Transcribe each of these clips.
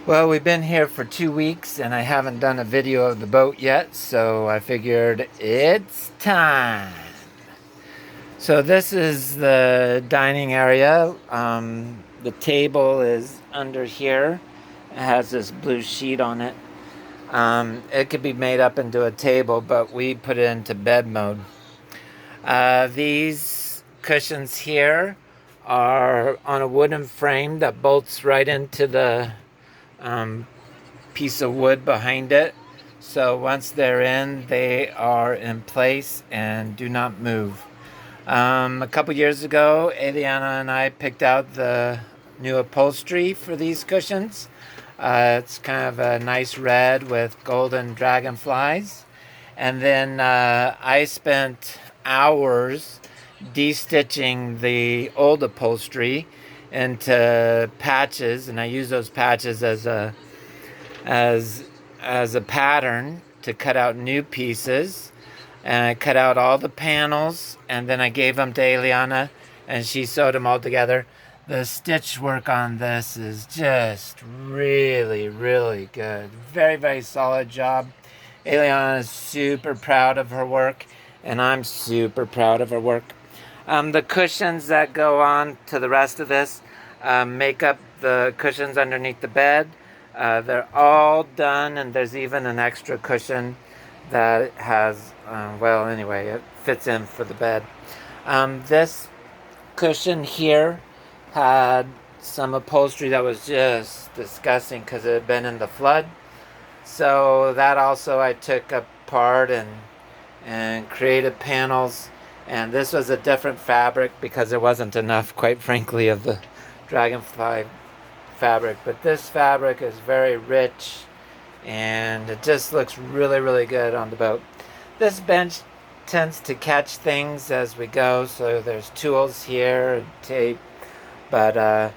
Well, we've been here for 2 weeks and I haven't done a video of the boat yet, so I figured it's time. So this is the dining area. The table is under here. It has this blue sheet on it. It could be made up into a table, but we put it into bed mode. These cushions here are on a wooden frame that bolts right into the piece of wood behind it. So once they're in, they are in place and do not move. A couple years ago, Eliana and I picked out the new upholstery for these cushions. It's kind of a nice red with golden dragonflies. And then I spent hours de-stitching the old upholstery into patches, and I use those patches as a pattern to cut out new pieces. And I cut out all the panels, and then I gave them to Eliana, and she sewed them all together. The stitch work on this is just really, really good. Very, very solid job. Eliana is super proud of her work, and I'm super proud of her work. The cushions that go on to the rest of this make up the cushions underneath the bed. They're all done, and there's even an extra cushion that has, well, anyway, it fits in for the bed. This cushion here had some upholstery that was just disgusting because it had been in the flood. So that also I took apart and created panels. And this was a different fabric because there wasn't enough, quite frankly, of the dragonfly fabric. But this fabric is very rich and it just looks really, really good on the boat. This bench tends to catch things as we go, so there's tools here and tape, but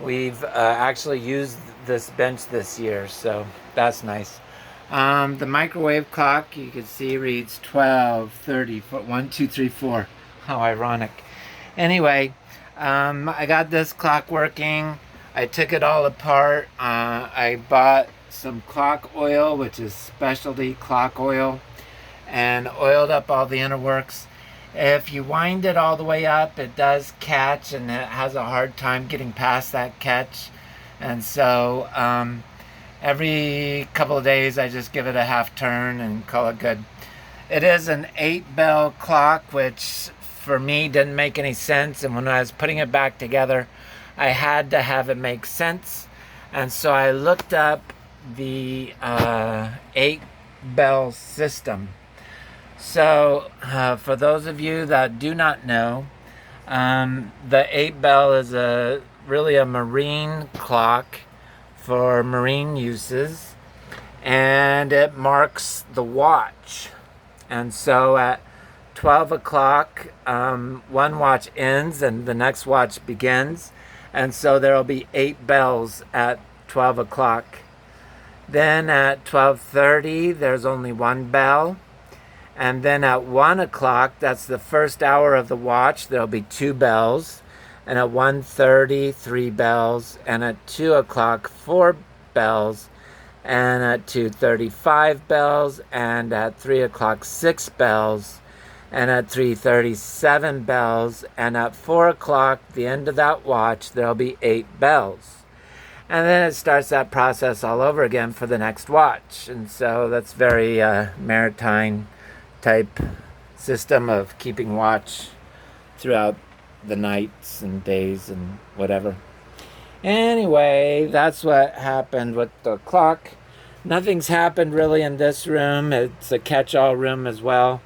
we've actually used this bench this year, so that's nice. The microwave clock, you can see, reads 12:30, 1, 2, 3, 4. How ironic. Anyway, I got this clock working. I took it all apart. I bought some clock oil, which is specialty clock oil, and oiled up all the inner works. If you wind it all the way up, it does catch, and it has a hard time getting past that catch. And so every couple of days I just give it a half turn and call it good. It is an 8-bell clock, which for me didn't make any sense, and when I was putting it back together I had to have it make sense, and so I looked up the 8-bell system. So for those of you that do not know, the 8-bell is really a marine clock for marine uses, and it marks the watch. And so at 12 o'clock, one watch ends and the next watch begins, and so there will be 8 bells at 12 o'clock. Then at 12:30 there's only one bell, and then at 1 o'clock, that's the first hour of the watch, there'll be 2 bells, and at 1:30 3 bells, and at 2 o'clock 4 bells, and at 2:30 5 bells, and at 3 o'clock 6 bells, and at 3:30 7 bells, and at 4 o'clock, the end of that watch, there'll be 8 bells. And then it starts that process all over again for the next watch. And so that's very maritime type system of keeping watch throughout the nights and days and whatever. Anyway, that's what happened with the clock. Nothing's happened really in this room. It's a catch-all room as well.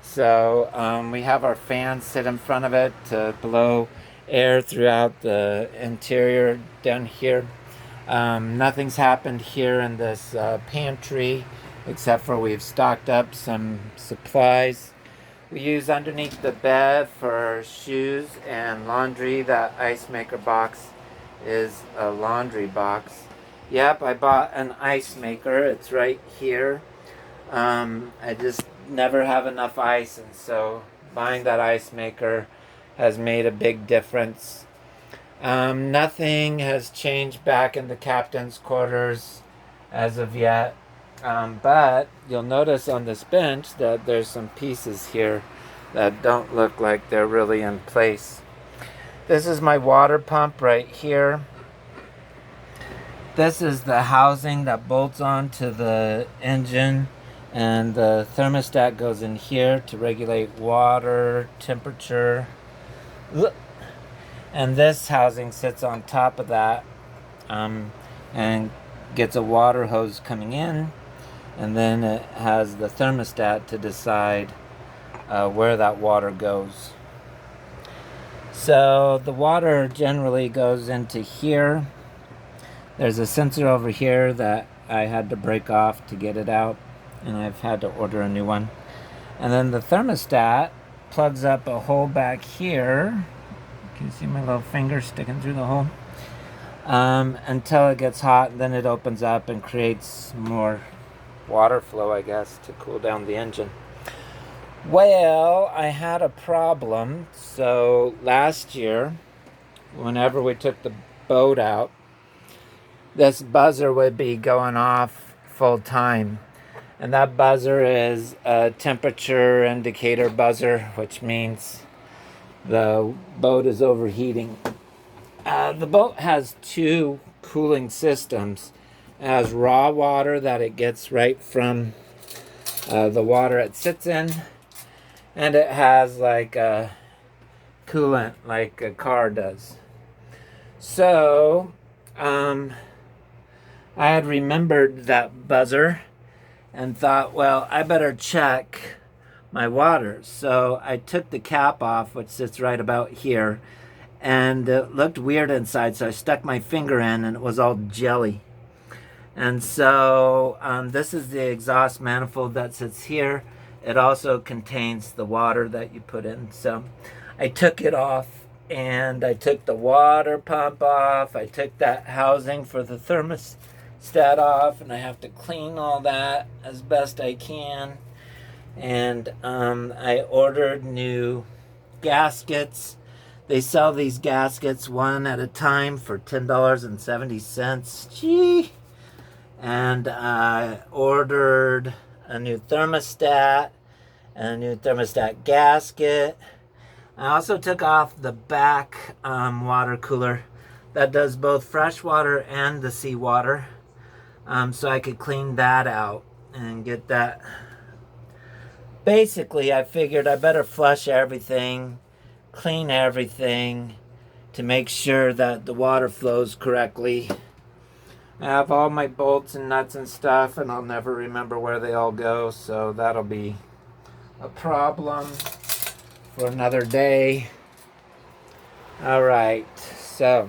So we have our fans sit in front of it to blow air throughout the interior down here. Nothing's happened here in this pantry, except for we've stocked up some supplies. We use underneath the bed for shoes and laundry. That ice maker box is a laundry box. Yep, I bought an ice maker. It's right here. I just never have enough ice, and so buying that ice maker has made a big difference. Nothing has changed back in the captain's quarters as of yet. But you'll notice on this bench that there's some pieces here that don't look like they're really in place. This is my water pump right here. This is the housing that bolts onto the engine, and the thermostat goes in here to regulate water temperature. And this housing sits on top of that, and gets a water hose coming in, and then it has the thermostat to decide where that water goes. So the water generally goes into here. There's a sensor over here that I had to break off to get it out, and I've had to order a new one. And then the thermostat plugs up a hole back here. Can you see my little finger sticking through the hole? Until it gets hot, and then it opens up and creates more water flow, I guess, to cool down the engine. Well, I had a problem. So last year, whenever we took the boat out, this buzzer would be going off full time. And that buzzer is a temperature indicator buzzer, which means the boat is overheating. The boat has two cooling systems. It has raw water that it gets right from the water it sits in, and it has like a coolant like a car does. So I had remembered that buzzer and thought, well, I better check my water. So I took the cap off, which sits right about here, and it looked weird inside, so I stuck my finger in and it was all jelly. And so this is the exhaust manifold that sits here. It also contains the water that you put in. So I took it off, and I took the water pump off. I took that housing for the thermostat off, and I have to clean all that as best I can. And I ordered new gaskets. They sell these gaskets one at a time for $10.70. Gee. And I ordered a new thermostat and a new thermostat gasket. I also took off the back water cooler that does both fresh water and the seawater, so I could clean that out and get that. Basically, I figured I better flush everything, clean everything to make sure that the water flows correctly. I have all my bolts and nuts and stuff, and I'll never remember where they all go, so that'll be a problem for another day. All right, so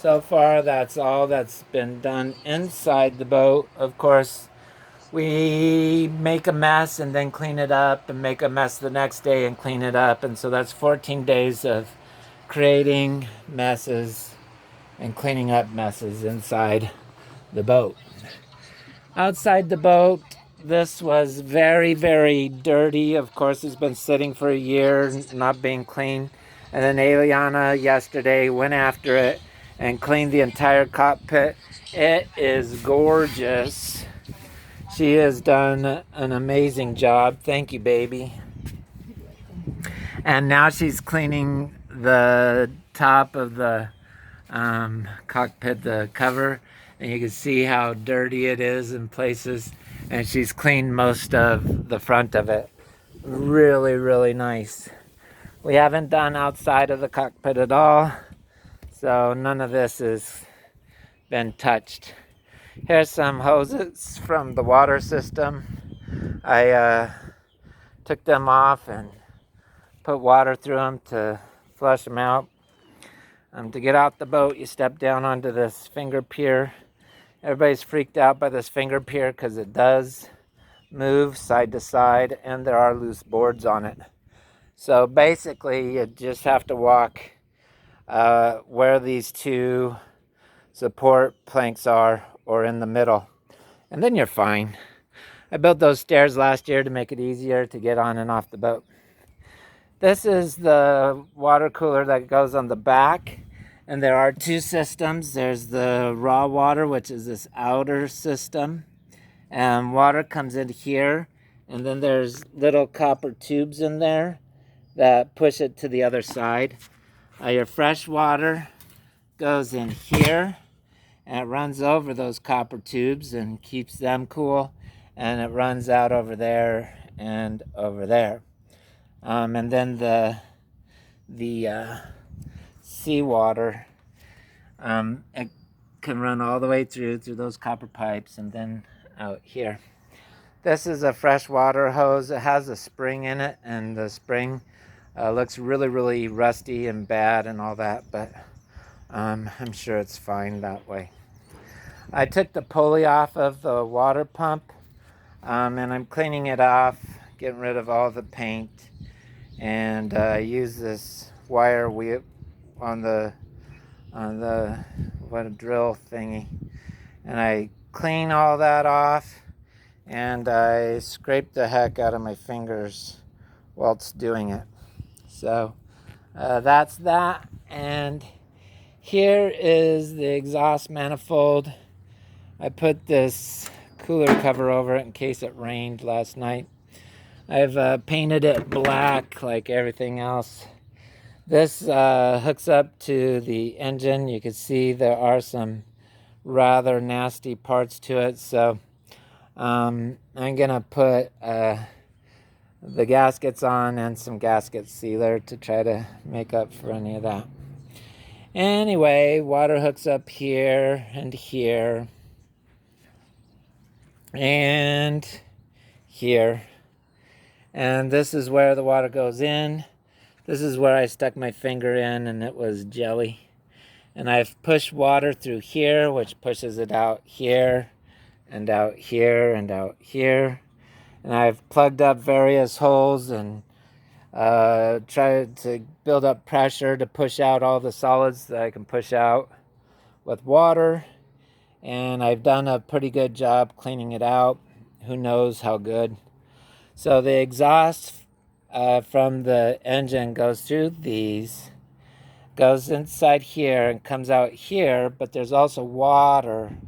far that's all that's been done inside the boat. Of course, we make a mess and then clean it up, and make a mess the next day and clean it up, and so that's 14 days of creating messes and cleaning up messes inside the boat. Outside the boat, this was very, very dirty. Of course, it's been sitting for a year, not being clean. And then Eliana yesterday went after it and cleaned the entire cockpit. It is gorgeous. She has done an amazing job. Thank you, baby. And now she's cleaning the top of the cockpit, the cover, and you can see how dirty it is in places, and she's cleaned most of the front of it. Really, really nice. We haven't done outside of the cockpit at all, so none of this has been touched. Here's some hoses from the water system. I took them off and put water through them to flush them out. To get out the boat, you step down onto this finger pier. Everybody's freaked out by this finger pier because it does move side to side, and there are loose boards on it. So basically, you just have to walk where these two support planks are, or in the middle, and then you're fine. I built those stairs last year to make it easier to get on and off the boat. This is the water cooler that goes on the back, And there are two systems. There's the raw water, which is this outer system. And water comes in here. And then there's little copper tubes in there that push it to the other side. Your fresh water goes in here. And it runs over those copper tubes and keeps them cool. And it runs out over there and over there. And then the seawater, it can run all the way through those copper pipes and then out here. This is a freshwater hose. It has a spring in it, and the spring looks really, really rusty and bad and all that, but I'm sure it's fine that way. I took the pulley off of the water pump, and I'm cleaning it off, getting rid of all the paint, and I use this wire whip on the what a drill thingy, and I clean all that off, and I scrape the heck out of my fingers whilst doing it. So that's that. And here is the exhaust manifold. I put this cooler cover over it in case it rained last night. I've painted it black like everything else. This hooks up to the engine. You can see there are some rather nasty parts to it, so I'm gonna put the gaskets on and some gasket sealer to try to make up for any of that. Anyway, water hooks up here and here and here, and this is where the water goes in. This is where I stuck my finger in and it was jelly. And I've pushed water through here, which pushes it out here and out here and out here. And I've plugged up various holes and tried to build up pressure to push out all the solids that I can push out with water. And I've done a pretty good job cleaning it out. Who knows how good. So the exhaust from the engine goes through these, goes inside here and comes out here, but there's also water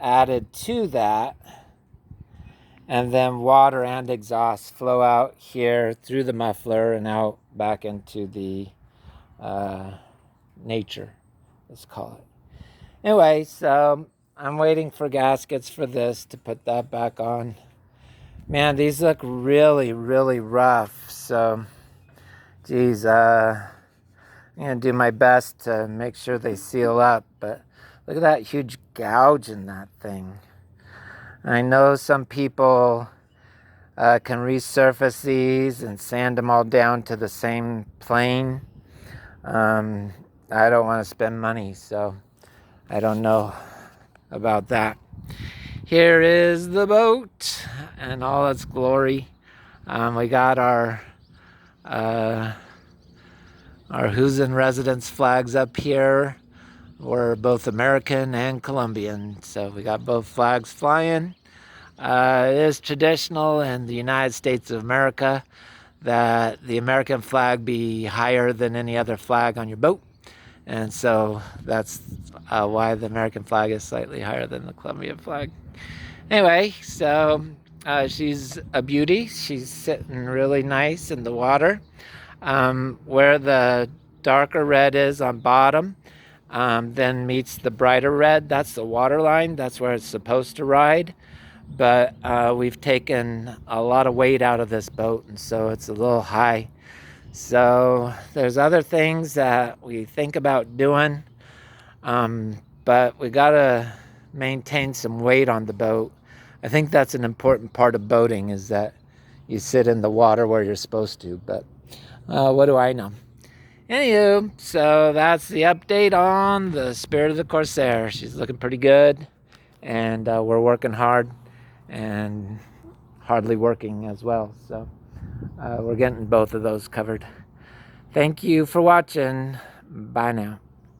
added to that, and then water and exhaust flow out here through the muffler and out back into the nature, let's call it. Anyway, so I'm waiting for gaskets for this to put that back on. Man, these look really, really rough. So, geez, I'm going to do my best to make sure they seal up. But look at that huge gouge in that thing. I know some people can resurface these and sand them all down to the same plane. I don't want to spend money, so I don't know about that. Here is the boat and all its glory. We got our Who's in Residence flags up here. We're both American and Colombian, so we got both flags flying. It is traditional in the United States of America that the American flag be higher than any other flag on your boat. And so that's why the American flag is slightly higher than the Colombian flag. Anyway, so she's a beauty. She's sitting really nice in the water. Where the darker red is on bottom, then meets the brighter red, that's the water line. That's where it's supposed to ride. But we've taken a lot of weight out of this boat, and so it's a little high. So there's other things that we think about doing, but we gotta maintain some weight on the boat. I think that's an important part of boating, is that you sit in the water where you're supposed to, but what do I know? Anywho, so that's the update on the Spirit of the Corsair. She's looking pretty good, and we're working hard and hardly working as well. So we're getting both of those covered. Thank you for watching. Bye now.